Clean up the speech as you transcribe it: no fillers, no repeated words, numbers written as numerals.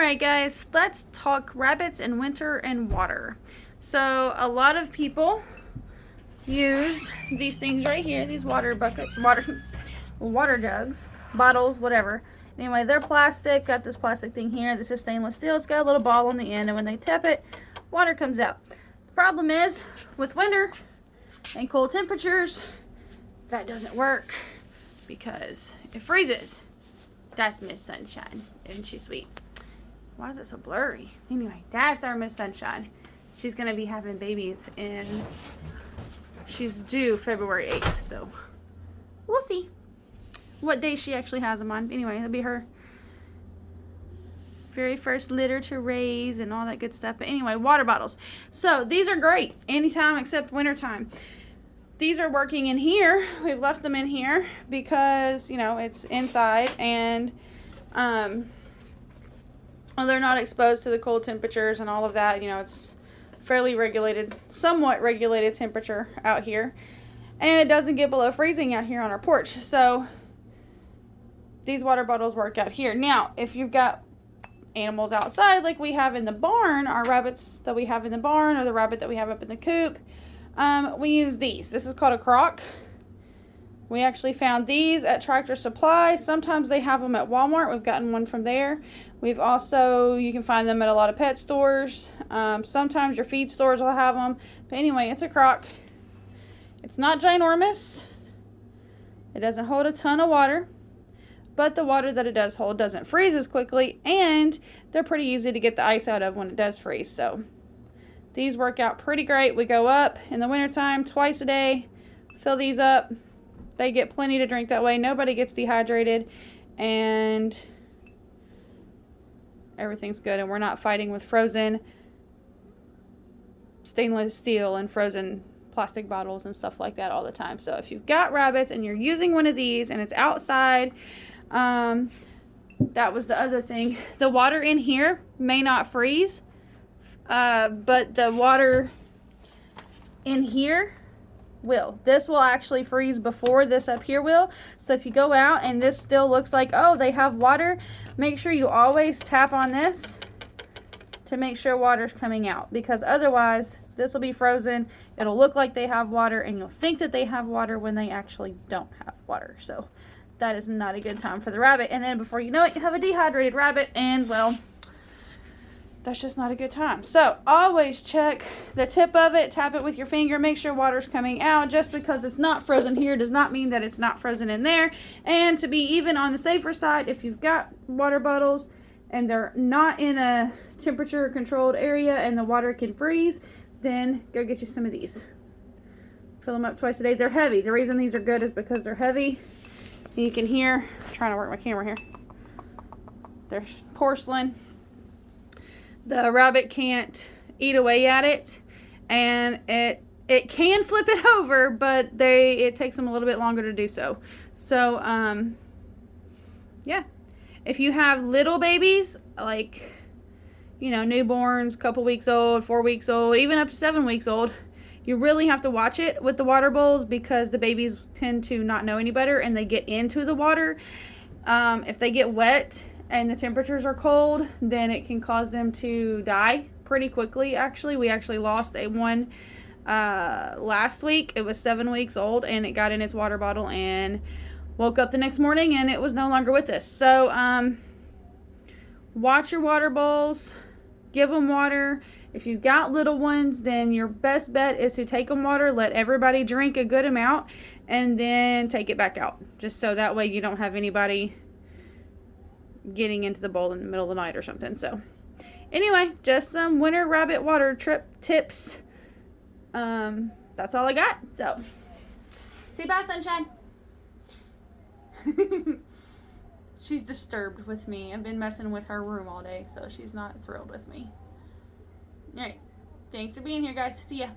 Alright guys, let's talk rabbits in winter and water. So a lot of people use these things right here, these water jugs, bottles, whatever. Anyway, they're plastic, got this plastic thing here. This is stainless steel. It's got a little ball on the end, and when they tap it, water comes out. The problem is, with winter and cold temperatures, that doesn't work because it freezes. That's Miss Sunshine. Isn't she sweet? Why is it so blurry? Anyway, that's our Miss Sunshine. She's going to be having babies and she's due February 8th. So we'll see what day she actually has them on. Anyway, it'll be her very first litter to raise and all that good stuff. But anyway, water bottles. So these are great anytime except wintertime. These are working in here. We've left them in here because, you know, it's inside and well, they're not exposed to the cold temperatures and all of that. You know, it's fairly regulated, somewhat regulated temperature out here. And it doesn't get below freezing out here on our porch. So these water bottles work out here. Now, if you've got animals outside like we have in the barn, our rabbits that we have in the barn or the rabbit that we have up in the coop, we use these. This is called a crock. We actually found these at Tractor Supply. Sometimes they have them at Walmart. We've gotten one from there. We've also, you can find them at a lot of pet stores. Sometimes your feed stores will have them. But anyway, it's a crock. It's not ginormous. It doesn't hold a ton of water. But the water that it does hold doesn't freeze as quickly. And they're pretty easy to get the ice out of when it does freeze. So these work out pretty great. We go up in the wintertime twice a day. Fill these up. They get plenty to drink that way. Nobody gets dehydrated. And everything's good. And we're not fighting with frozen stainless steel and frozen plastic bottles and stuff like that all the time. So if you've got rabbits and you're using one of these and it's outside, that was the other thing. The water in here may not freeze, but the water in here will. This will actually freeze before this up here will. So if you go out and this still looks like, oh, they have water, make sure you always tap on this to make sure water's coming out, because otherwise this will be frozen. It'll look like they have water and you'll think that they have water when they actually don't have water. So that is not a good time for the rabbit. And then before you know it, you have a dehydrated rabbit, and well, that's just not a good time. So always check the tip of it, tap it with your finger, make sure water's coming out. Just because it's not frozen here does not mean that it's not frozen in there. And to be even on the safer side, if you've got water bottles and they're not in a temperature controlled area and the water can freeze, then go get you some of these. Fill them up twice a day. They're heavy. The reason these are good is because they're heavy. You can hear, I'm trying to work my camera here. They're porcelain. The rabbit can't eat away at it, and it can flip it over, but it takes them a little bit longer to do so. So yeah, if you have little babies, like, you know, newborns, couple weeks old, 4 weeks old, even up to 7 weeks old, you really have to watch it with the water bowls, because the babies tend to not know any better and they get into the water. If they get wet and the temperatures are cold, then it can cause them to die pretty quickly. Actually, we actually lost one last week. It was 7 weeks old, and it got in its water bottle and woke up the next morning and it was no longer with us. So watch your water bowls, give them water. If you've got little ones, then your best bet is to take them water, let everybody drink a good amount, and then take it back out, just so that way you don't have anybody getting into the bowl in the middle of the night or something. So anyway, just some winter rabbit water trip tips. That's all I got. So say bye, Sunshine. She's disturbed with me. I've been messing with her room all day, so she's not thrilled with me. All right, thanks for being here, guys. See ya.